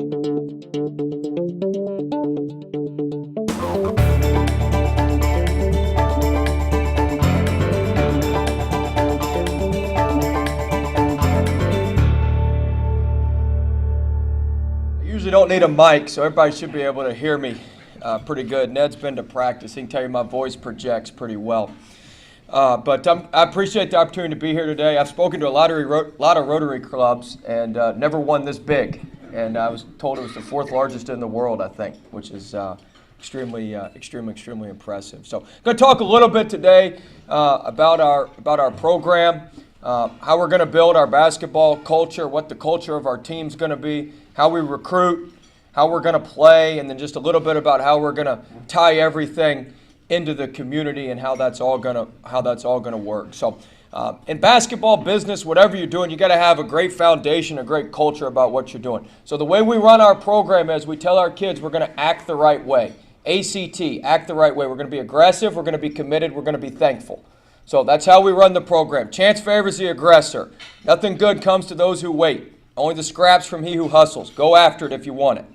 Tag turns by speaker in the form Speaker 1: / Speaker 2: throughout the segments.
Speaker 1: Usually don't need a mic, so everybody should be able to hear me pretty good. Ned's been to practice. He can tell you my voice projects pretty well. But I appreciate the opportunity to be here today. I've spoken to a lot of Rotary clubs and never one this big. And I was told it was the fourth largest in the world, I think, which is extremely impressive. So I'm going to talk a little bit today about our program, how we're going to build our basketball culture, what the culture of our team's going to be, how we recruit, how we're going to play, and then just a little bit about how we're going to tie everything into the community and how that's all going to work. So in basketball business, whatever you're doing, you got to have a great foundation, a great culture about what you're doing. So the way we run our program is we tell our kids we're going to act the right way. ACT, act the right way. We're going to be aggressive, we're going to be committed, we're going to be thankful. So that's how we run the program. Chance favors the aggressor. Nothing good comes to those who wait. Only the scraps from he who hustles. Go after it if you want it.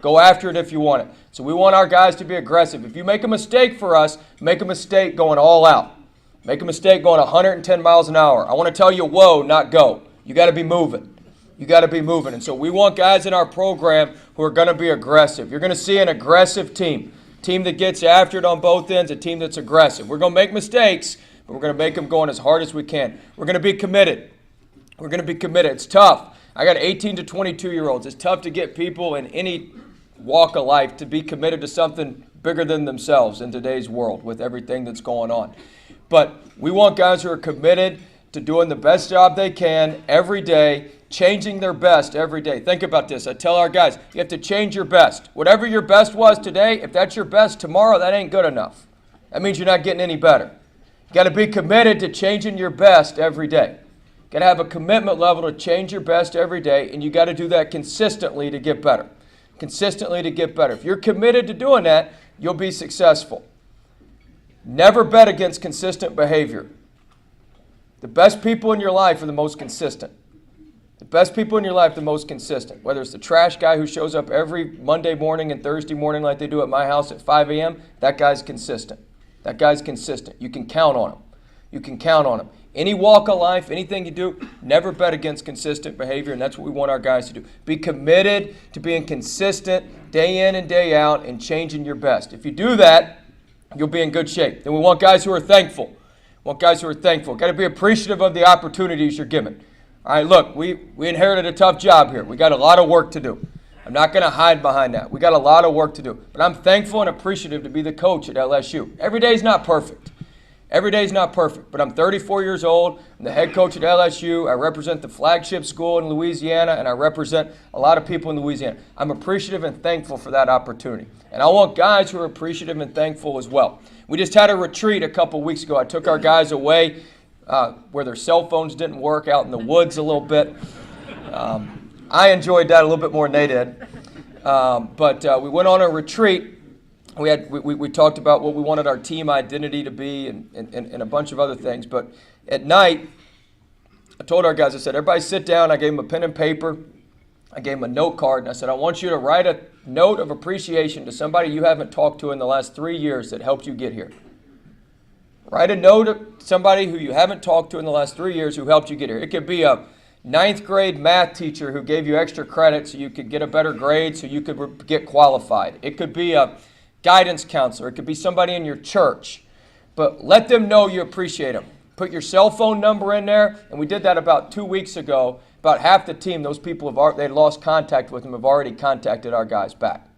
Speaker 1: Go after it if you want it. So we want our guys to be aggressive. If you make a mistake for us, make a mistake going all out. Make a mistake going 110 miles an hour. I want to tell you, whoa, not go. You got to be moving. You got to be moving. And so we want guys in our program who are going to be aggressive. You're going to see an aggressive team. Team that gets after it on both ends, a team that's aggressive. We're going to make mistakes, but we're going to make them going as hard as we can. We're going to be committed. We're going to be committed. It's tough. I got 18 to 22-year-olds. It's tough to get people in any walk of life to be committed to something bigger than themselves in today's world with everything that's going on. But we want guys who are committed to doing the best job they can every day, changing their best every day. Think about this. I tell our guys, you have to change your best. Whatever your best was today, if that's your best tomorrow, that ain't good enough. That means you're not getting any better. You got to be committed to changing your best every day. Got to have a commitment level to change your best every day, and you got to do that consistently to get better. Consistently to get better. If you're committed to doing that, you'll be successful. Never bet against consistent behavior. The best people in your life are the most consistent. The best people in your life are the most consistent. Whether it's the trash guy who shows up every Monday morning and Thursday morning like they do at my house at 5 a.m., that guy's consistent. That guy's consistent. You can count on him. You can count on him. Any walk of life, anything you do, never bet against consistent behavior, and that's what we want our guys to do. Be committed to being consistent day in and day out and changing your best. If you do that, you'll be in good shape. Then we want guys who are thankful. We want guys who are thankful. Got to be appreciative of the opportunities you're given. All right, look, we inherited a tough job here. We got a lot of work to do. I'm not going to hide behind that. We got a lot of work to do. But I'm thankful and appreciative to be the coach at LSU. Every day is not perfect. Every day is not perfect, but I'm 34 years old. I'm the head coach at LSU. I represent the flagship school in Louisiana, and I represent a lot of people in Louisiana. I'm appreciative and thankful for that opportunity. And I want guys who are appreciative and thankful as well. We just had a retreat a couple weeks ago. I took our guys away where their cell phones didn't work, out in the woods a little bit. I enjoyed that a little bit more than they did. But we went on a retreat. We talked about what we wanted our team identity to be and a bunch of other things. But at night, I told our guys, I said, everybody sit down. I gave them a pen and paper. I gave them a note card. And I said, I want you to write a note of appreciation to somebody you haven't talked to in the last 3 years that helped you get here. Write a note to somebody who you haven't talked to in the last 3 years who helped you get here. It could be a 9th grade math teacher who gave you extra credit so you could get a better grade so you could get qualified. It could be a guidance counselor. It could be somebody in your church. But let them know you appreciate them. Put your cell phone number in there, and we did that about 2 weeks ago. About half the team, those people they lost contact with them, have already contacted our guys back.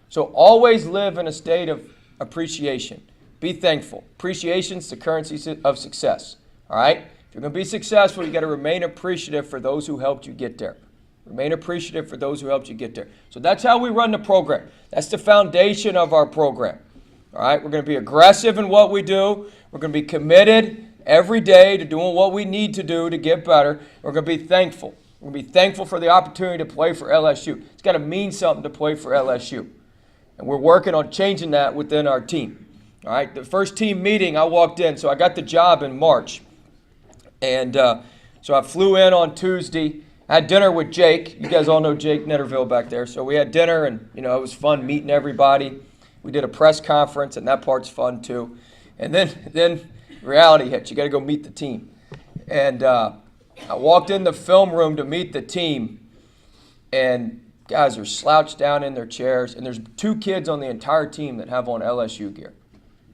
Speaker 1: So always live in a state of appreciation. Be thankful. Appreciation is the currency of success. All right? If you're going to be successful, you got to remain appreciative for those who helped you get there. Remain appreciative for those who helped you get there. So that's how we run the program. That's the foundation of our program. All right? We're going to be aggressive in what we do. We're going to be committed every day to doing what we need to do to get better. We're going to be thankful. We're going to be thankful for the opportunity to play for LSU. It's got to mean something to play for LSU. And we're working on changing that within our team. All right? The first team meeting, I walked in. So I got the job in March. And so I flew in on Tuesday. I had dinner with Jake. You guys all know Jake Netterville back there. So we had dinner, and, it was fun meeting everybody. We did a press conference, and that part's fun too. And then reality hits. You got to go meet the team. And I walked in the film room to meet the team, and guys are slouched down in their chairs, and there's 2 kids on the entire team that have on LSU gear.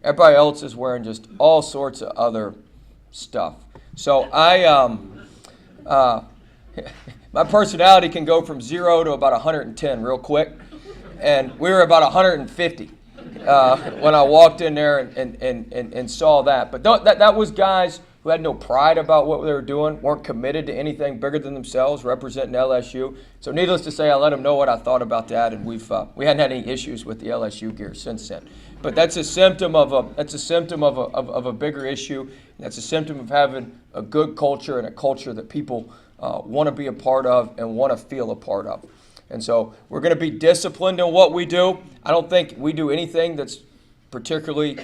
Speaker 1: Everybody else is wearing just all sorts of other stuff. So my personality can go from 0 to about 110 real quick, and we were about 150 when I walked in there and saw that. But that was guys who had no pride about what they were doing, weren't committed to anything bigger than themselves, representing LSU. So needless to say, I let them know what I thought about that, and we hadn't had any issues with the LSU gear since then. But that's a symptom of a bigger issue. That's a symptom of having a good culture and a culture that people want to be a part of and want to feel a part of. And so we're going to be disciplined in what we do. I don't think we do anything that's particularly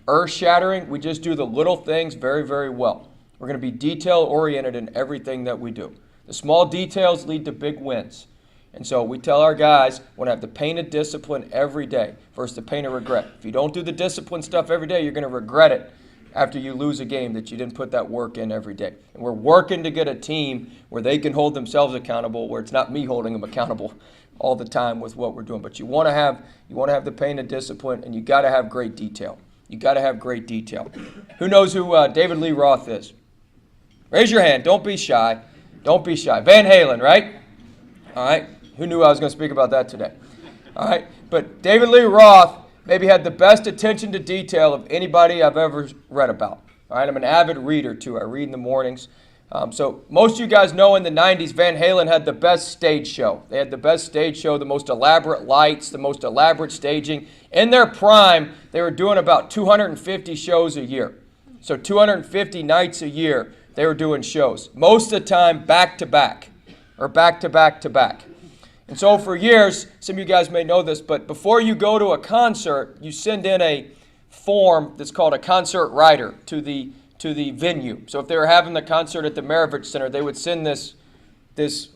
Speaker 1: earth-shattering. We just do the little things very, very well. We're going to be detail-oriented in everything that we do. The small details lead to big wins. And so we tell our guys, we want to have the pain of discipline every day versus the pain of regret. If you don't do the discipline stuff every day, you're going to regret it after you lose a game that you didn't put that work in every day. And we're working to get a team where they can hold themselves accountable, where it's not me holding them accountable all the time with what we're doing. But you want to have the pain of discipline, and you got to have great detail. You got to have great detail. Who knows who David Lee Roth is? Raise your hand. Don't be shy. Don't be shy. Van Halen, right? All right. Who knew I was going to speak about that today? All right. But David Lee Roth maybe had the best attention to detail of anybody I've ever read about. All right. I'm an avid reader, too. I read in the mornings. So most of you guys know in the 90s, Van Halen had the best stage show. They had the best stage show, the most elaborate lights, the most elaborate staging. In their prime, they were doing about 250 shows a year. So 250 nights a year, they were doing shows. Most of the time, back to back, or back to back to back. And so for years, some of you guys may know this, but before you go to a concert, you send in a form that's called a concert rider to the venue. So if they were having the concert at the Maravich Center, they would send this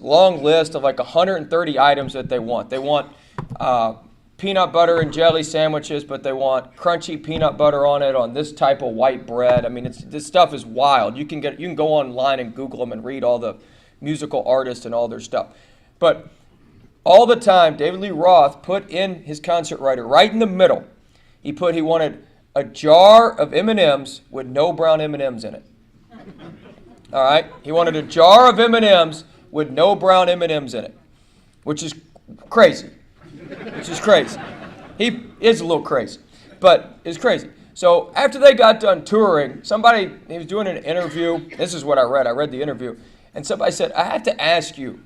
Speaker 1: long list of 130 items that they want. They want peanut butter and jelly sandwiches, but they want crunchy peanut butter on it on this type of white bread. I mean, this stuff is wild. You can go online and Google them and read all the musical artists and all their stuff. But all the time, David Lee Roth put in his concert rider right in the middle. He wanted a jar of M&Ms with no brown M&Ms in it. All right? He wanted a jar of M&Ms with no brown M&Ms in it, which is crazy. He is a little crazy, but it's crazy. So after they got done touring, he was doing an interview. This is what I read. I read the interview. And somebody said, I have to ask you,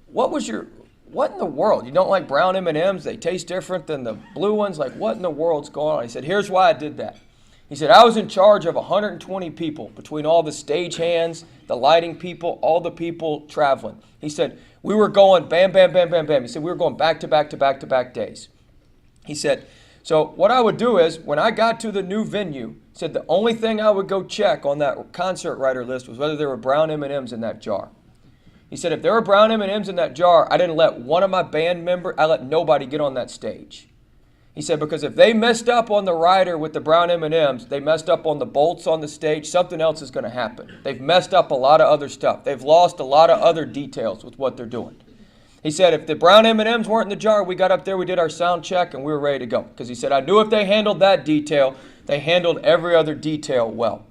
Speaker 1: what in the world? You don't like brown M&Ms? They taste different than the blue ones? What in the world's going on? He said, here's why I did that. He said, I was in charge of 120 people, between all the stage hands, the lighting people, all the people traveling. He said, we were going bam, bam, bam, bam, bam. He said, we were going back to back to back to back days. He said, so what I would do is, when I got to the new venue, he said the only thing I would go check on that concert rider list was whether there were brown M&Ms in that jar. He said, if there were brown M&Ms in that jar, I didn't let one of my band members, I let nobody get on that stage. He said, because if they messed up on the rider with the brown M&Ms, they messed up on the bolts on the stage, something else is going to happen. They've messed up a lot of other stuff. They've lost a lot of other details with what they're doing. He said, if the brown M&Ms weren't in the jar, we got up there, we did our sound check, and we were ready to go. Because he said, I knew if they handled that detail, they handled every other detail well.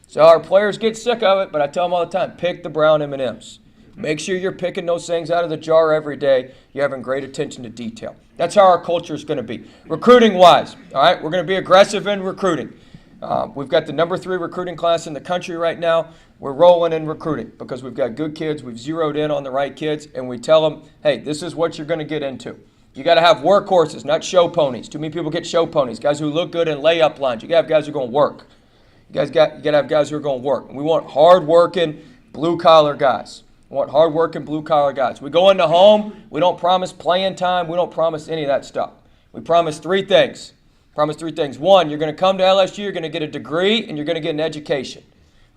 Speaker 1: So our players get sick of it, but I tell them all the time, pick the brown M&Ms. Make sure you're picking those things out of the jar every day. You're having great attention to detail. That's how our culture is going to be. Recruiting-wise, all right, we're going to be aggressive in recruiting. We've got the number 3 recruiting class in the country right now. We're rolling in recruiting because we've got good kids. We've zeroed in on the right kids, and we tell them, hey, this is what you're going to get into. You got to have workhorses, not show ponies. Too many people get show ponies, guys who look good in layup lines. You got to have guys who are going to work. You got to have guys who are going to work. And we want hard-working, blue-collar guys. We want hard-working, blue-collar guys. We go into home. We don't promise playing time. We don't promise any of that stuff. We promise 3 things. One, you're going to come to LSU, you're going to get a degree, and you're going to get an education.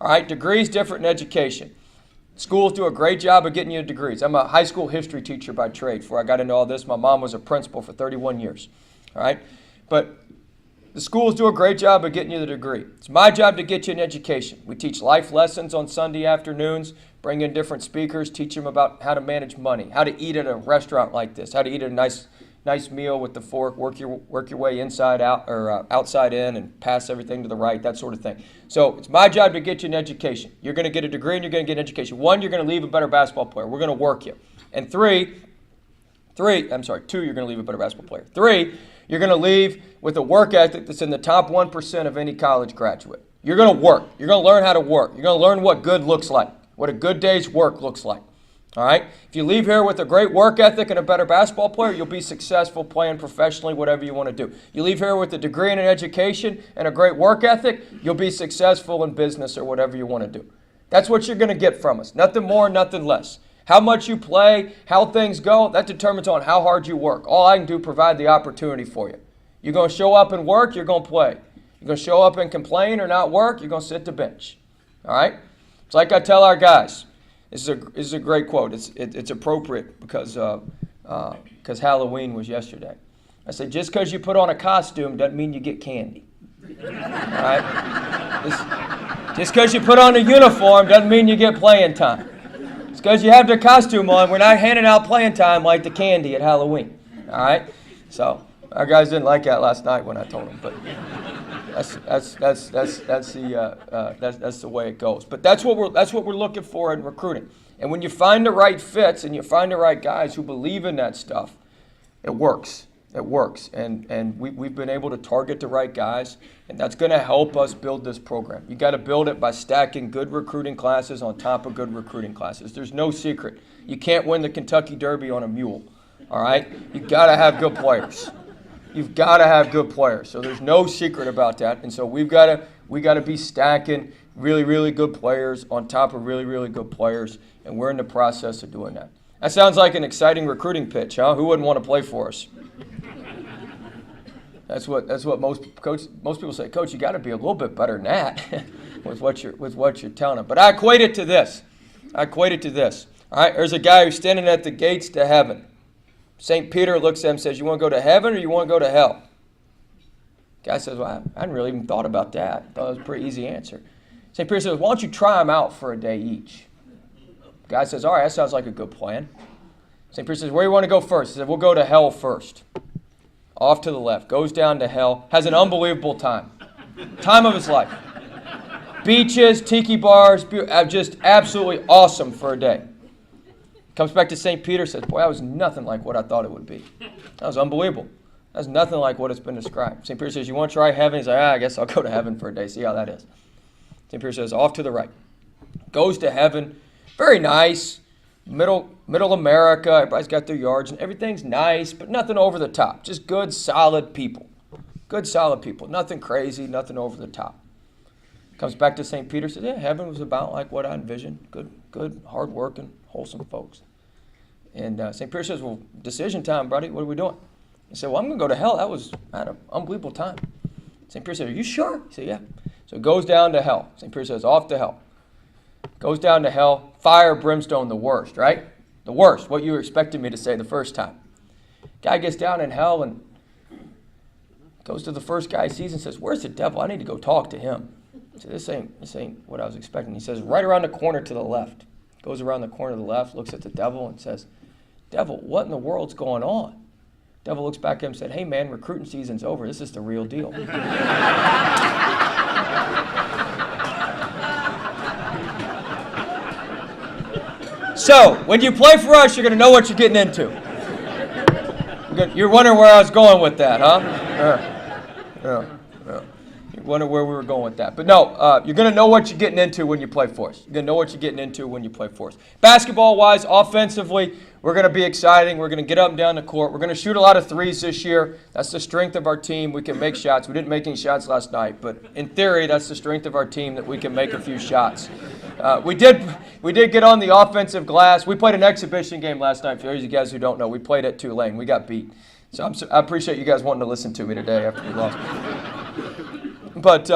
Speaker 1: All right, degree's different than education. Schools do a great job of getting you degrees. I'm a high school history teacher by trade. Before I got into all this, my mom was a principal for 31 years. All right? But the schools do a great job of getting you the degree. It's my job to get you an education. We teach life lessons on Sunday afternoons, bring in different speakers, teach them about how to manage money, how to eat at a restaurant like this, how to eat a nice meal with the fork, work your way inside out or outside in and pass everything to the right, that sort of thing. So it's my job to get you an education. You're going to get a degree and you're going to get an education. 1, you're going to leave a better basketball player. We're going to work you. And 2, you're going to leave a better basketball player. 3, you're going to leave with a work ethic that's in the top 1% of any college graduate. You're going to work. You're going to learn how to work. You're going to learn what good looks like, what a good day's work looks like. All right? If you leave here with a great work ethic and a better basketball player, you'll be successful playing professionally, whatever you want to do. You leave here with a degree and an education and a great work ethic, you'll be successful in business or whatever you want to do. That's what you're going to get from us. Nothing more, nothing less. How much you play, how things go, that determines on how hard you work. All I can do is provide the opportunity for you. You're going to show up and work, you're going to play. You're going to show up and complain or not work, you're going to sit the bench. All right? It's like I tell our guys. This is a great quote. It's appropriate because Halloween was yesterday. I said, just because you put on a costume doesn't mean you get candy. All right? Just because you put on a uniform doesn't mean you get playing time. It's because you have the costume on. We're not handing out playing time like the candy at Halloween. All right? So our guys didn't like that last night when I told them, but that's the way it goes. But that's what we're looking for in recruiting. And when you find the right fits and you find the right guys who believe in that stuff, it works. It works. And we've been able to target the right guys, and that's going to help us build this program. You got to build it by stacking good recruiting classes on top of good recruiting classes. There's no secret. You can't win the Kentucky Derby on a mule. All right? You got to have good players. You've got to have good players. So there's no secret about that. And so we got to be stacking really, really good players on top of really, really good players, and we're in the process of doing that. That sounds like an exciting recruiting pitch, huh? Who wouldn't want to play for us? That's what most people say. Coach, you got to be a little bit better than that with what you're telling them. But I equate it to this. All right, there's a guy who's standing at the gates to heaven. St. Peter looks at him and says, you want to go to heaven or you want to go to hell? Guy says, well, I hadn't really even thought about that. I thought it was a pretty easy answer. St. Peter says, why don't you try them out for a day each? Guy says, all right, that sounds like a good plan. St. Peter says, where do you want to go first? He said, we'll go to hell first. Off to the left, goes down to hell, has an unbelievable time of his life. Beaches, tiki bars, just absolutely awesome for a day. Comes back to St. Peter, says, boy, that was nothing like what I thought it would be. That was unbelievable. That's nothing like what it's been described. St. Peter says, you want to try heaven? He's like, I guess I'll go to heaven for a day, see how that is. St. Peter says, off to the right. Goes to heaven, very nice, middle America, everybody's got their yards, and everything's nice, but nothing over the top. Just good, solid people. Good, solid people. Nothing crazy, nothing over the top. Comes back to St. Peter, says, yeah, heaven was about like what I envisioned. Good, hard-working, wholesome folks. And St. Peter says, well, decision time, buddy. What are we doing? He said, well, I'm going to go to hell. I had an unbelievable time. St. Peter said, are you sure? He said, yeah. So he goes down to hell. St. Peter says, off to hell. Goes down to hell. Fire, brimstone, the worst, right? The worst, what you were expecting me to say the first time. Guy gets down in hell and goes to the first guy he sees and says, where's the devil? I need to go talk to him. So this ain't what I was expecting. He says, right around the corner to the left. Goes around the corner to the left, looks at the devil and says, devil, what in the world's going on? Devil looks back at him and said, hey man, recruiting season's over. This is the real deal. So, when you play for us, you're going to know what you're getting into. You're wondering where I was going with that, huh? Yeah. You're wondering where we were going with that. But no, you're going to know what you're getting into when you play for us. You're going to know what you're getting into when you play for us. Basketball-wise, offensively, we're going to be exciting. We're going to get up and down the court. We're going to shoot a lot of threes this year. That's the strength of our team. We can make shots. We didn't make any shots last night, but in theory, that's the strength of our team, that we can make a few shots. We did get on the offensive glass. We played an exhibition game last night. For those of you guys who don't know, we played at Tulane. We got beat. So I appreciate you guys wanting to listen to me today after we lost. But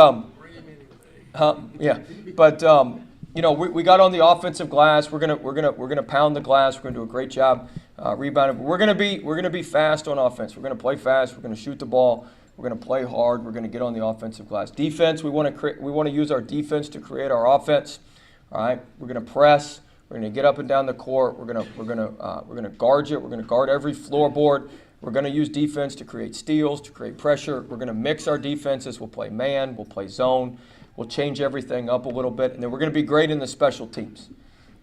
Speaker 1: we got on the offensive glass. We're gonna pound the glass. We're gonna do a great job rebounding. We're gonna be fast on offense. We're gonna play fast. We're gonna shoot the ball. We're gonna play hard. We're gonna get on the offensive glass. Defense. We want to use our defense to create our offense. All right. We're gonna press. We're gonna get up and down the court. We're gonna guard you. We're gonna guard every floorboard. We're gonna use defense to create steals, to create pressure. We're gonna mix our defenses. We'll play man. We'll play zone. We'll change everything up a little bit, and then we're going to be great in the special teams.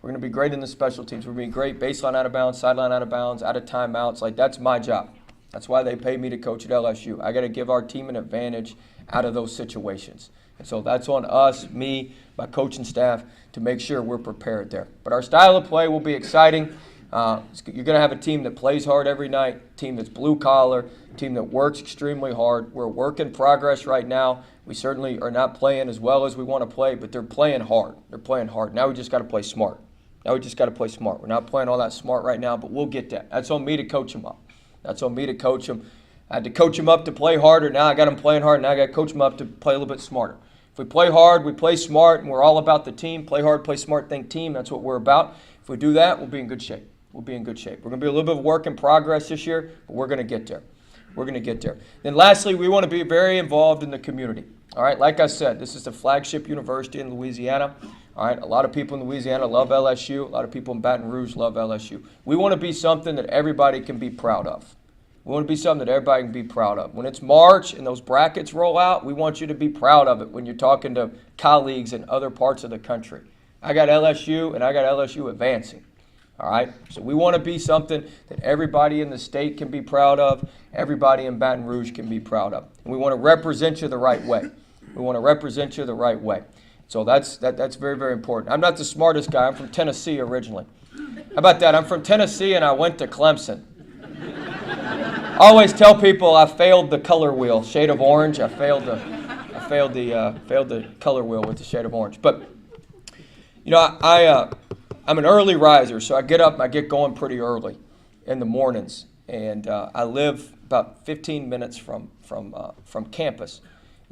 Speaker 1: We're going to be great in the special teams. We're going to be great baseline out of bounds, sideline out of bounds, out of timeouts. Like, that's my job. That's why they pay me to coach at LSU. I got to give our team an advantage out of those situations. And so that's on us, me, my coaching staff, to make sure we're prepared there. But our style of play will be exciting. You're going to have a team that plays hard every night, a team that's blue-collar, a team that works extremely hard. We're a work in progress right now. We certainly are not playing as well as we want to play, but they're playing hard. They're playing hard. Now we just got to play smart. We're not playing all that smart right now, but we'll get that. That's on me to coach them up. That's on me to coach them. I had to coach them up to play harder. Now I got them playing hard. Now I got to coach them up to play a little bit smarter. If we play hard, we play smart, and we're all about the team. Play hard, play smart, think team. That's what we're about. If we do that, we'll be in good shape. We're going to be a little bit of work in progress this year, but we're going to get there. Then lastly, we want to be very involved in the community. All right, like I said, this is the flagship university in Louisiana. All right, a lot of people in Louisiana love LSU. A lot of people in Baton Rouge love LSU. We want to be something that everybody can be proud of. When it's March and those brackets roll out, we want you to be proud of it when you're talking to colleagues in other parts of the country. I got LSU, and I got LSU advancing. All right, so we want to be something that everybody in the state can be proud of, everybody in Baton Rouge can be proud of. And we want to represent you the right way. So that's very, very important. I'm not the smartest guy. I'm from Tennessee originally. How about that? I'm from Tennessee, and I went to Clemson. I always tell people I failed the color wheel, shade of orange. I failed the color wheel with the shade of orange. But I'm an early riser, so I get up and I get going pretty early in the mornings, and I live about 15 minutes from campus.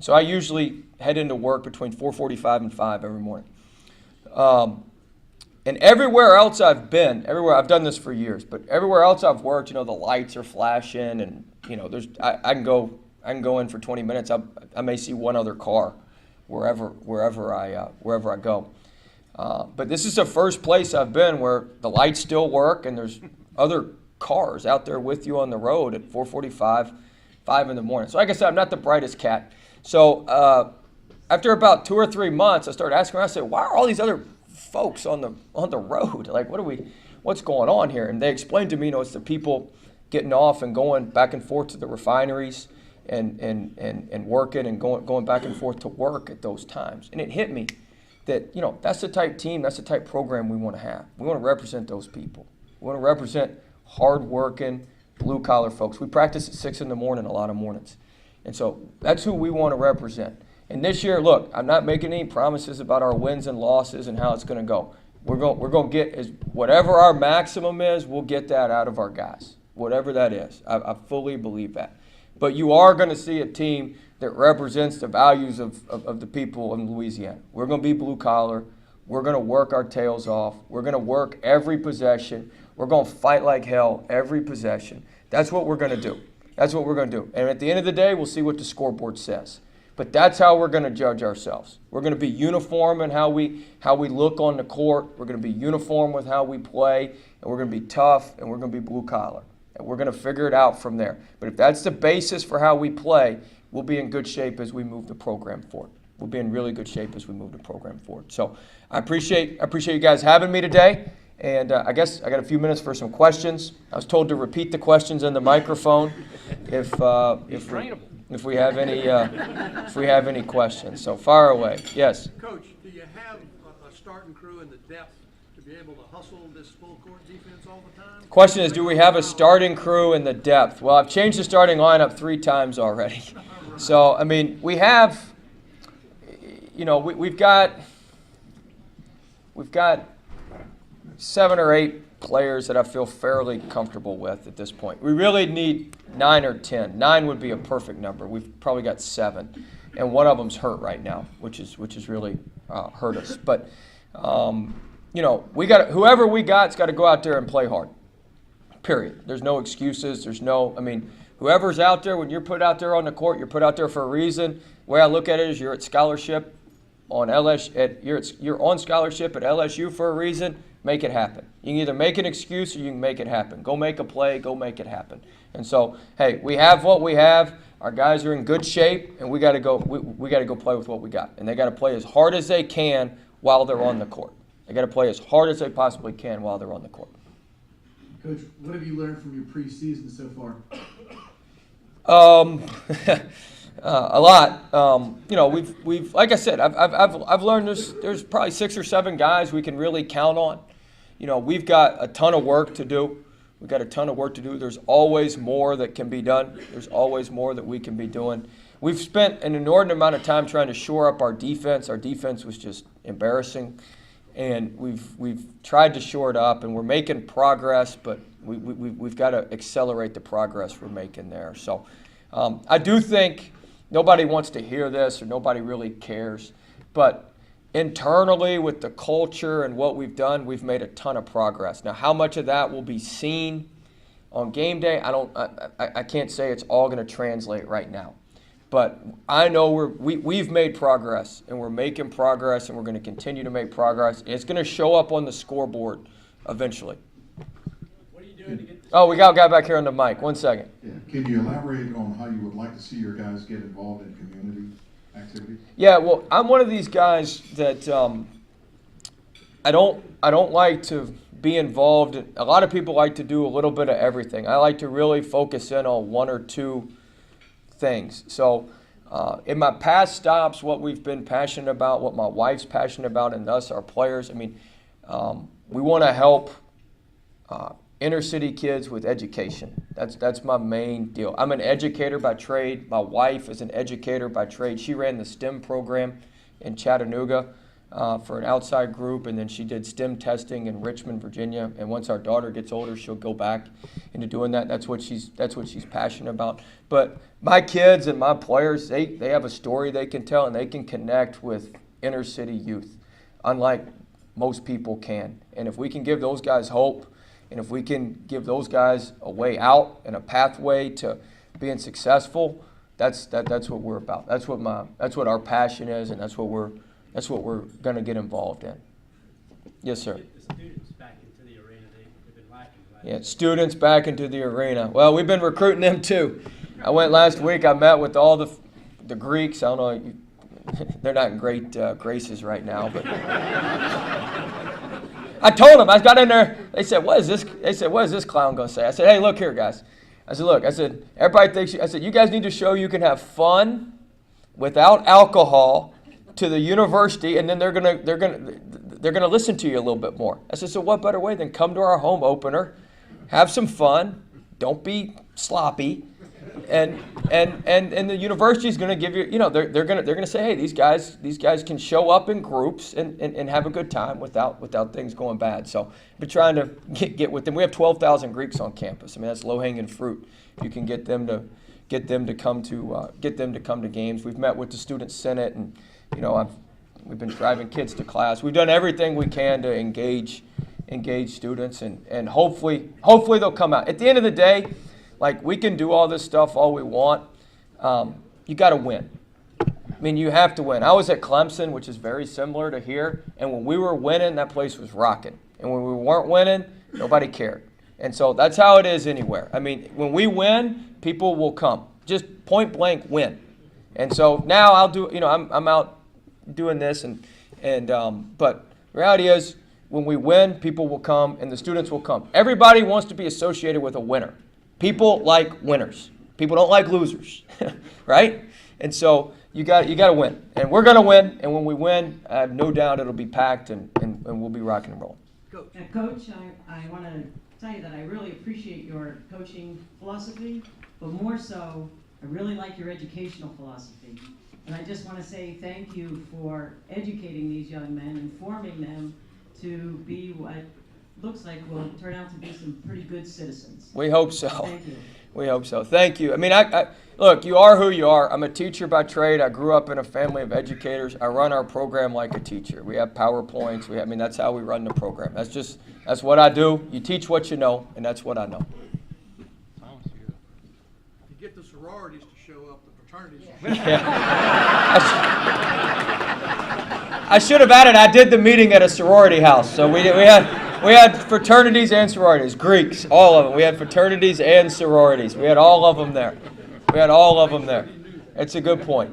Speaker 1: So I usually head into work between 4:45 and 5 every morning. And everywhere else I've done this for years, but everywhere else I've worked, the lights are flashing, and I can go in for 20 minutes. I may see one other car wherever I go. But this is the first place I've been where the lights still work and there's other cars out there with you on the road at 4:45, 5 in the morning. So like I said, I'm not the brightest cat. So after about 2 or 3 months, I started asking around. I said, why are all these other folks on the road? Like, what's going on here? And they explained to me, it's the people getting off and going back and forth to the refineries and working and going back and forth to work at those times. And it hit me that, that's the type team, that's the type program we want to have. We want to represent those people. We want to represent hard-working, blue-collar folks. We practice at 6 in the morning a lot of mornings. And so that's who we want to represent. And this year, look, I'm not making any promises about our wins and losses and how it's going to go. We're going to get whatever our maximum is, we'll get that out of our guys, whatever that is. I fully believe that. But you are going to see a team that represents the values of the people in Louisiana. We're going to be blue collar. We're going to work our tails off. We're going to work every possession. We're going to fight like hell every possession. That's what we're going to do. And at the end of the day, we'll see what the scoreboard says. But that's how we're going to judge ourselves. We're going to be uniform in how we look on the court. We're going to be uniform with how we play. And we're going to be tough, and we're going to be blue collar. And we're going to figure it out from there. But if that's the basis for how we play, we'll be in good shape as we move the program forward. We'll be in really good shape as we move the program forward. So I appreciate you guys having me today. And I guess I got a few minutes for some questions. I was told to repeat the questions in the microphone if we have any questions. So fire away. Yes.
Speaker 2: Coach, do you have a starting crew in the depth to be able to hustle this full court defense all the time?
Speaker 1: Question is, do we have a starting crew in the depth? Well, I've changed the starting lineup 3 times already. So I mean, we have, we've got 7 or 8 players that I feel fairly comfortable with at this point. We really need 9 or 10. 9 would be a perfect number. We've probably got 7, and one of them's hurt right now, which is really hurt us. But We got whoever we got's got to go out there and play hard. Period. There's no excuses. Whoever's out there, when you're put out there on the court, you're put out there for a reason. The way I look at it is you're at scholarship on LSU. You're on scholarship at LSU for a reason. Make it happen. You can either make an excuse or you can make it happen. Go make a play. Go make it happen. And so, hey, we have what we have. Our guys are in good shape, and we got to go. We got to go play with what we got, and they got to play as hard as they can while they're on the court. They got to play as hard as they possibly can while they're on the court.
Speaker 3: Coach, what have you learned from your preseason so far?
Speaker 1: A lot. We've like I said, I've learned there's probably 6 or 7 guys we can really count on. We've got a ton of work to do. There's always more that can be done. There's always more that we can be doing. We've spent an inordinate amount of time trying to shore up our defense. Our defense was just embarrassing, and we've tried to shore it up, and we're making progress, but we've got to accelerate the progress we're making there. So I do think nobody wants to hear this, or nobody really cares, but internally, with the culture and what we've done, we've made a ton of progress. Now, how much of that will be seen on game day? I can't say it's all going to translate right now, but I know we've made progress, and we're making progress, and we're going to continue to make progress. It's going to show up on the scoreboard eventually.
Speaker 2: What are you doing to get this?
Speaker 1: Oh, we got a guy back here on the mic. 1 second.
Speaker 4: Yeah. Can you elaborate on how you would like to see your guys get involved in community activities?
Speaker 1: Yeah, well, I'm one of these guys that I don't like to be involved. A lot of people like to do a little bit of everything. I like to really focus in on 1 or 2 things. So in my past stops, what we've been passionate about, what my wife's passionate about, and thus our players, we want to help inner city kids with education. That's my main deal. I'm an educator by trade. My wife is an educator by trade. She ran the STEM program in Chattanooga for an outside group, and then she did STEM testing in Richmond, Virginia. And once our daughter gets older, she'll go back into doing that. That's what she's passionate about. But my kids and my players, they have a story they can tell, and they can connect with inner city youth, unlike most people can. And if we can give those guys hope, and if we can give those guys a way out and a pathway to being successful, that's what we're about. That's what our passion is, and that's what we're going to get involved in. Yes, sir.
Speaker 5: Get the students back into the arena. They've been lacking.
Speaker 1: Yeah, students back into the arena. Well, we've been recruiting them too. I went last week. I met with all the Greeks. I don't know. They're not in great graces right now, but. I told them, I got in there, they said, what is this clown going to say? I said, hey, look here, guys. I said, everybody thinks, you guys need to show you can have fun without alcohol to the university, and then they're gonna listen to you a little bit more. I said, so what better way than come to our home opener, have some fun, don't be sloppy, and the university is going to give you, they're going to say, hey, these guys can show up in groups and have a good time without things going bad. So I've been trying to get with them. We have 12,000 Greeks on campus. That's low hanging fruit. You can get them to come to games. We've met with the student senate, and we've been driving kids to class. We've done everything we can to engage students, and hopefully they'll come out. At the end of the day, we can do all this stuff all we want. You got to win. You have to win. I was at Clemson, which is very similar to here, and when we were winning, that place was rocking. And when we weren't winning, nobody cared. And so that's how it is anywhere. When we win, people will come. Just point blank win. And so now I'll do. I'm out doing this, but reality is, when we win, people will come, and the students will come. Everybody wants to be associated with a winner. People like winners. People don't like losers, right? And so you got to win, and we're going to win. And when we win, I have no doubt it'll be packed, and we'll be rocking and rolling.
Speaker 2: Coach.
Speaker 6: Coach, I want to tell you that I really appreciate your coaching philosophy, but more so, I really like your educational philosophy. And I just want to say thank you for educating these young men and forming them to be what looks like will turn out to be some pretty good citizens.
Speaker 1: We hope so.
Speaker 6: Thank you.
Speaker 1: We hope so. Thank you. look, you are who you are. I'm a teacher by trade. I grew up in a family of educators. I run our program like a teacher. We have PowerPoints. I mean, that's how we run the program. That's what I do. You teach what you know, and that's what I know.
Speaker 2: If you get the sororities to show up, the fraternities will
Speaker 1: I should have added, I did the meeting at a sorority house. So we had fraternities and sororities, Greeks, all of them. We had fraternities and sororities. We had all of them there. It's a good point.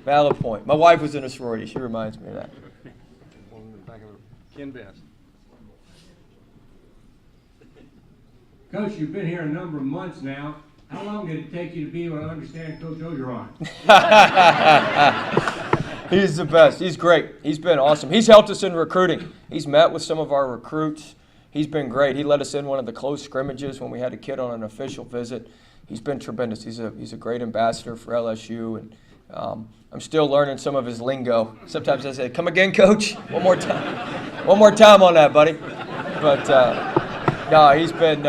Speaker 1: Valid point. My wife was in a sorority. She reminds me of that.
Speaker 2: Ken Best.
Speaker 7: Coach, you've been here a number of months now. How long did it take you to be able to understand Coach Ogeron?
Speaker 1: He's the best. He's great. He's been awesome. He's helped us in recruiting. He's met with some of our recruits. He's been great. He let us in one of the close scrimmages when we had a kid on an official visit. He's been tremendous. He's a great ambassador for LSU, and I'm still learning some of his lingo. Sometimes I say, "Come again, Coach? One more time on that, buddy." But no, he's been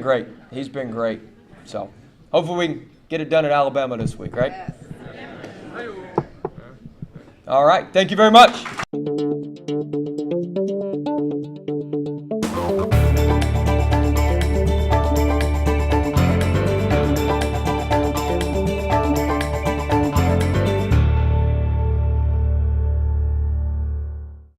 Speaker 1: great. He's been great. So hopefully we can get it done in Alabama this week, right?
Speaker 2: Hey,
Speaker 1: All right. Thank you very much.